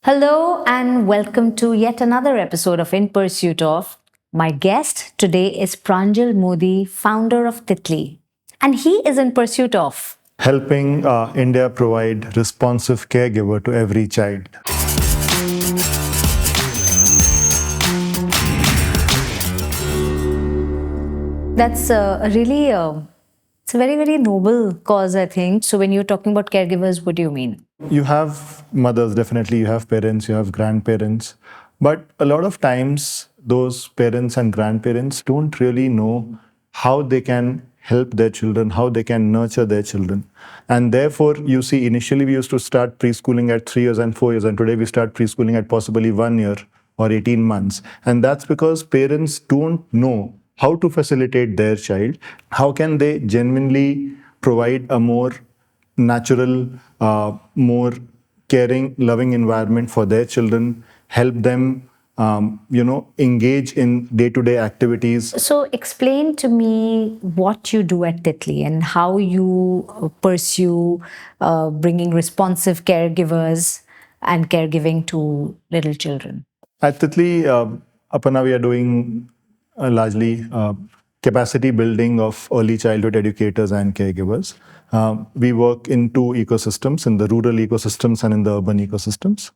Hello and welcome to yet another episode of In Pursuit of. My guest today is Pranjal Modi, founder of Titly, and he is in pursuit of helping India provide responsive caregiver to every child. that's a really it's a very noble cause, I think. So when you're talking about caregivers, what do you mean? You have mothers, definitely, you have parents, you have grandparents, but a lot of times those parents and grandparents don't really know how they can help their children, how they can nurture their children. And therefore, you see, initially we used to start preschooling at 3 years and 4 years, and today we start preschooling at possibly 1 year or 18 months. And that's because parents don't know how to facilitate their child. How can they genuinely provide a more natural, more caring, loving environment for their children, help them, engage in day-to-day activities. So explain to me what you do at Titly and how you pursue bringing responsive caregivers and caregiving to little children. At Titli, Apana, we are doing largely capacity building of early childhood educators and caregivers. We work in two ecosystems, in the rural ecosystems and in the urban ecosystems.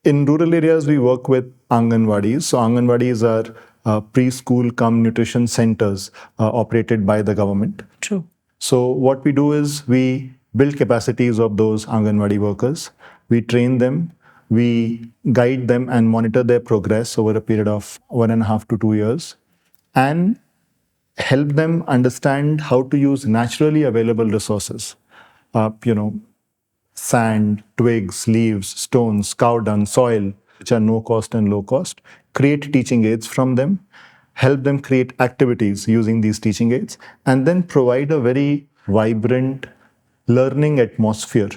In rural areas, we work with Anganwadis. So Anganwadis are preschool cum nutrition centers operated by the government. True. So what we do is we build capacities of those Anganwadi workers. We train them. We guide them and monitor their progress over a period of 1.5 to 2 years, and help them understand how to use naturally available resources. Sand, twigs, leaves, stones, cow dung, soil, which are no cost and low cost. Create teaching aids from them, help them create activities using these teaching aids, and then provide a very vibrant learning atmosphere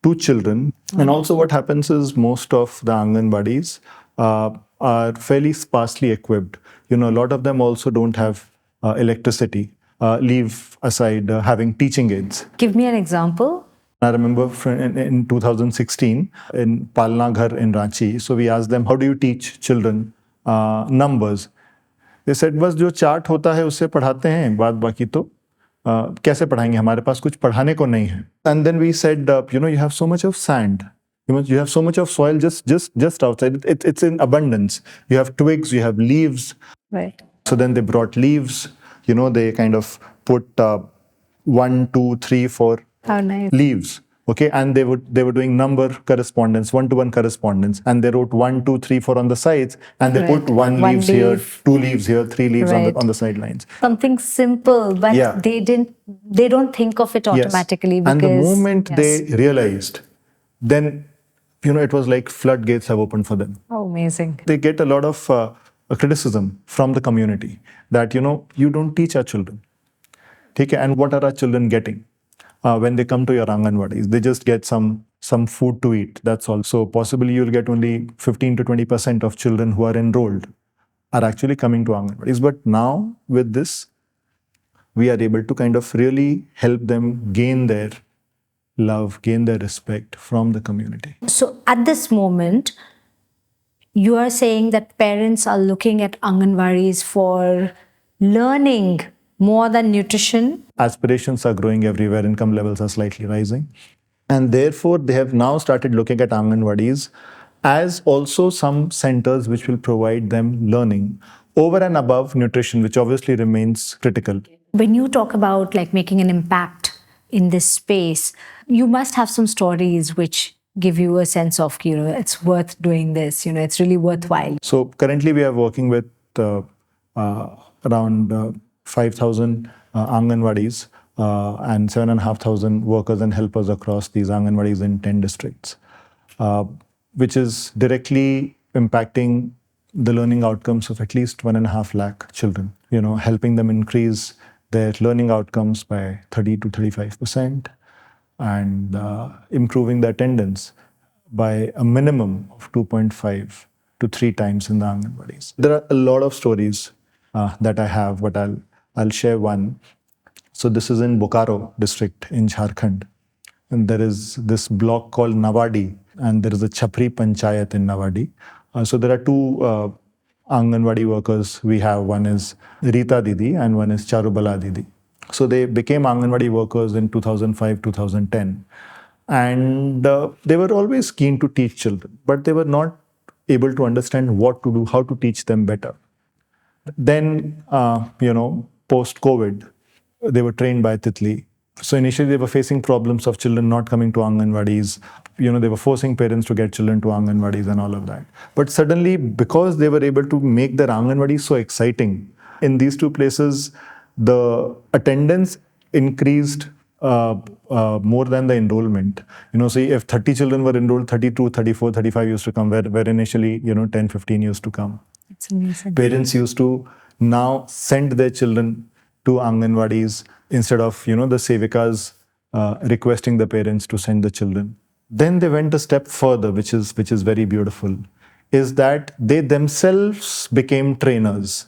to children. And also what happens is most of the Anganwadis are fairly sparsely equipped. A lot of them also don't have electricity, leave aside having teaching aids. Give me an example. I remember in 2016 in Palna Ghar in Ranchi, so we asked them, how do you teach children numbers? They said, बस जो chart होता है उससे पढ़ाते हैं, बाद बाकी तो कैसे पढ़ाएंगे, हमारे पास कुछ पढ़ाने को नहीं है. And then we said, you have so much of sand, you have so much of soil just outside. It's in abundance. You have twigs, you have leaves. Right. So then they brought leaves. They kind of put 1, 2, 3, 4 How nice. leaves. Okay, and they were doing number correspondence, 1-to-1 correspondence, and they wrote 1, 2, 3, 4 on the sides, and they Right. put one leaves leaf. here, 2 leaves here, 3 leaves Right. on the sidelines. Something simple, but Yeah. they don't think of it automatically. Yes. And the because moment yes. they realized, then it was like floodgates have opened for them. Oh, amazing. They get a lot of criticism from the community that you don't teach our children. Okay, and what are our children getting? When they come to your Anganwadis, they just get some food to eat. That's all. So possibly you'll get only 15 to 20% of children who are enrolled are actually coming to Anganwadis. But now with this, we are able to kind of really help them gain their love, gain their respect from the community. So at this moment, you are saying that parents are looking at Anganwadis for learning more than nutrition. Aspirations are growing everywhere, income levels are slightly rising. And therefore, they have now started looking at Anganwadis as also some centers which will provide them learning over and above nutrition, which obviously remains critical. When you talk about like making an impact in this space, you must have some stories which give you a sense of, it's worth doing this, it's really worthwhile. So currently we are working with around 5,000 Anganwadis and 7,500 workers and helpers across these Anganwadis in 10 districts, which is directly impacting the learning outcomes of at least 1.5 lakh children, helping them increase their learning outcomes by 30 to 35% and improving the attendance by a minimum of 2.5 to 3 times in the Anganwadis. There are a lot of stories that I have, but I'll share one. So this is in Bokaro district in Jharkhand. And there is this block called Nawadi, and there is a Chapri Panchayat in Nawadi. So there are two Anganwadi workers we have. One is Rita Didi and one is Charubala Didi. So they became Anganwadi workers in 2005, 2010. And they were always keen to teach children, but they were not able to understand what to do, how to teach them better. Then, post COVID, they were trained by Titly. So initially, they were facing problems of children not coming to Anganwadis. They were forcing parents to get children to Anganwadis and all of that. But suddenly, because they were able to make their Anganwadis so exciting, in these two places, the attendance increased more than the enrollment. So if 30 children were enrolled, 32, 34, 35 used to come, where initially, 10, 15 used to come. It's amazing. Parents used to now send their children to Anganwadis instead of, the Sevikas requesting the parents to send the children. Then they went a step further, which is very beautiful, is that they themselves became trainers.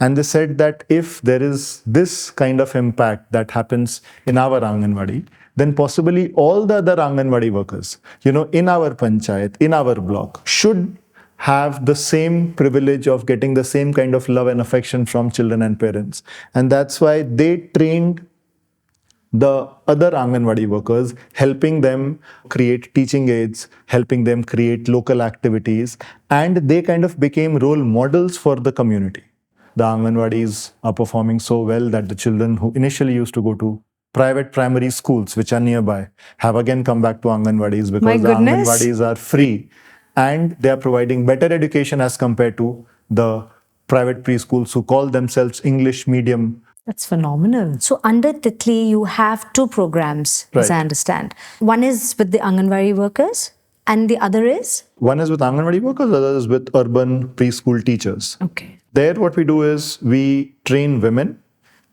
And they said that if there is this kind of impact that happens in our Anganwadi, then possibly all the other Anganwadi workers, in our panchayat, in our block, should have the same privilege of getting the same kind of love and affection from children and parents. And that's why they trained the other Anganwadi workers, helping them create teaching aids, helping them create local activities, and they kind of became role models for the community. The Anganwadis are performing so well that the children who initially used to go to private primary schools, which are nearby, have again come back to Anganwadis because the Anganwadis are free and they are providing better education as compared to the private preschools who call themselves English medium. That's phenomenal. So under Titli, you have two programs, as I understand. One is with the Anganwadi workers and the other is? One is with Anganwadi workers, the other is with urban preschool teachers. Okay. There what we do is we train women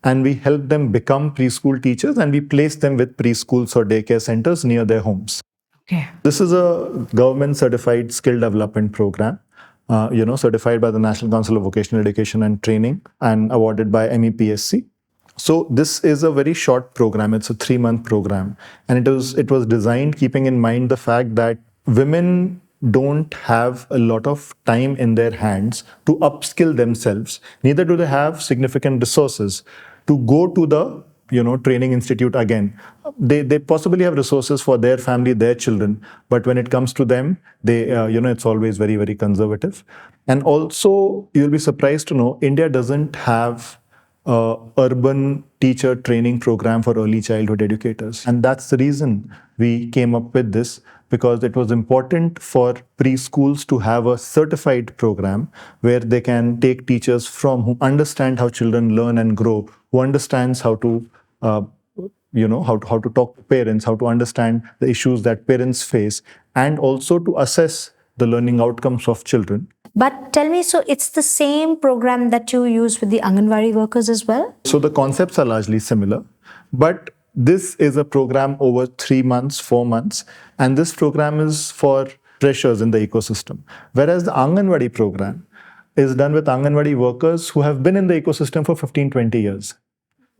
and we help them become preschool teachers and we place them with preschools or daycare centers near their homes. Okay. This is a government certified skill development program, certified by the National Council of Vocational Education and Training and awarded by MEPSC. So this is a very short program. It's a 3-month program. And it was designed keeping in mind the fact that women don't have a lot of time in their hands to upskill themselves. Neither do they have significant resources to go to the training institute again. They possibly have resources for their family, their children, but when it comes to them, they it's always very, very conservative. And also, you'll be surprised to know India doesn't have a urban teacher training program for early childhood educators, and that's the reason we came up with this, because it was important for preschools to have a certified program where they can take teachers from who understand how children learn and grow, who understands how to how to talk to parents, how to understand the issues that parents face, and also to assess the learning outcomes of children. But tell me, so it's the same program that you use with the Anganwadi workers as well? So the concepts are largely similar, but this is a program over 3 months, 4 months, and this program is for freshers in the ecosystem. Whereas the Anganwadi program is done with Anganwadi workers who have been in the ecosystem for 15, 20 years.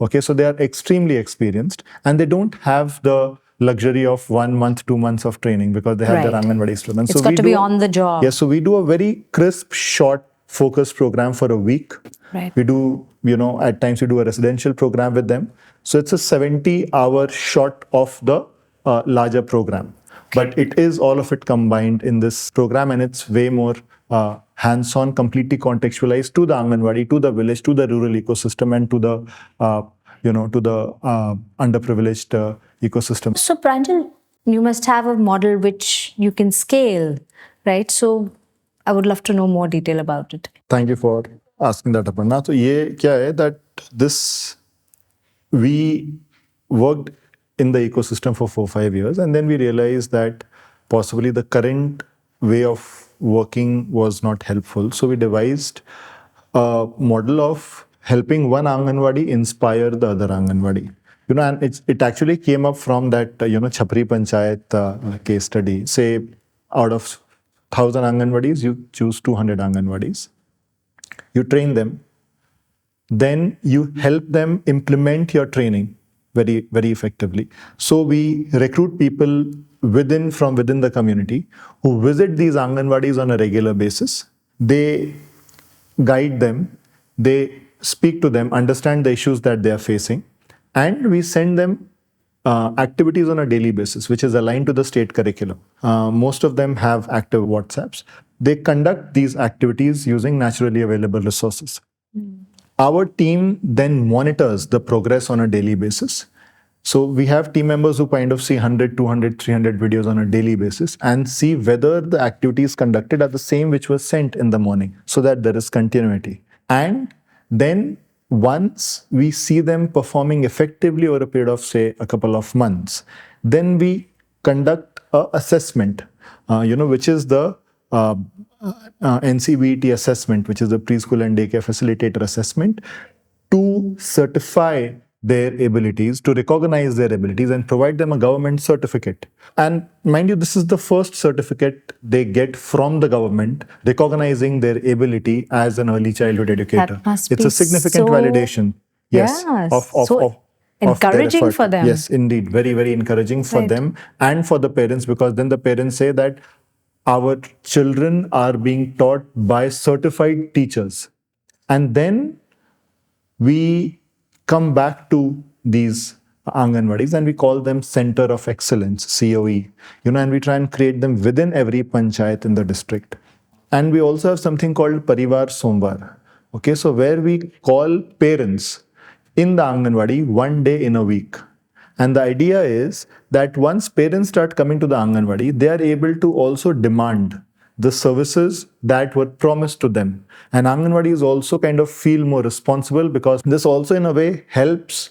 Okay, so they are extremely experienced and they don't have the luxury of 1 month, 2 months of training because they have their Anganwadi students. It's got to be on the job. Yes, so we do a very crisp, short, focused program for a week. Right. We do, at times we do a residential program with them. So it's a 70-hour shot of the larger program. But it is all of it combined in this program, and it's way more hands-on, completely contextualized to the Anganwadi, to the village, to the rural ecosystem, and to the underprivileged ecosystem. So Pranjal, you must have a model which you can scale, right? So I would love to know more detail about it. Thank you for asking that, Aparna. So ye kya hai that this, we worked in the ecosystem for 4-5 years, and then we realized that possibly the current way of working was not helpful. So we devised a model of helping one Anganwadi inspire the other Anganwadi. And it actually came up from that, Chapri Panchayat case study. Say, out of 1,000 Anganwadis, you choose 200 Anganwadis. You train them. Then you help them implement your training very, very effectively. So we recruit people from within the community who visit these Anganwadis on a regular basis. They guide them, they speak to them, understand the issues that they are facing, and we send them activities on a daily basis, which is aligned to the state curriculum. Most of them have active WhatsApps. They conduct these activities using naturally available resources. Our team then monitors the progress on a daily basis. So we have team members who kind of see 100, 200, 300 videos on a daily basis and see whether the activities conducted are the same which was sent in the morning, so that there is continuity. And then once we see them performing effectively over a period of, say, a couple of months, then we conduct a assessment, which is the NCBT assessment, which is the preschool and daycare facilitator assessment, to certify their abilities, to recognize their abilities, and provide them a government certificate. And mind you, this is the first certificate they get from the government recognizing their ability as an early childhood educator. That must It's be a significant so, validation. Yes, so encouraging their for effort. them. Yes, indeed. Very, very encouraging for them and for the parents, because then the parents say that our children are being taught by certified teachers. And then we come back to these Anganwadis and we call them Center of Excellence, COE, and we try and create them within every panchayat in the district. And we also have something called Parivar Somvar. Okay, so where we call parents in the Anganwadi one day in a week. And the idea is that once parents start coming to the Anganwadi, they are able to also demand the services that were promised to them. And Anganwadis also kind of feel more responsible, because this also in a way helps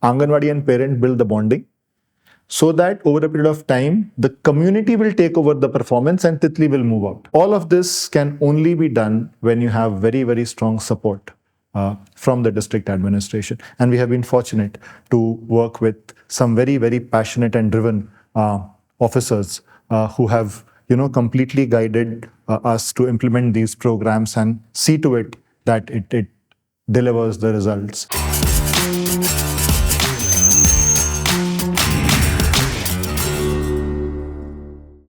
Anganwadi and parent build the bonding, so that over a period of time, the community will take over the performance and Titli will move out. All of this can only be done when you have very, very strong support from the district administration. And we have been fortunate to work with some very, very passionate and driven officers who have completely guided us to implement these programs and see to it that it delivers the results.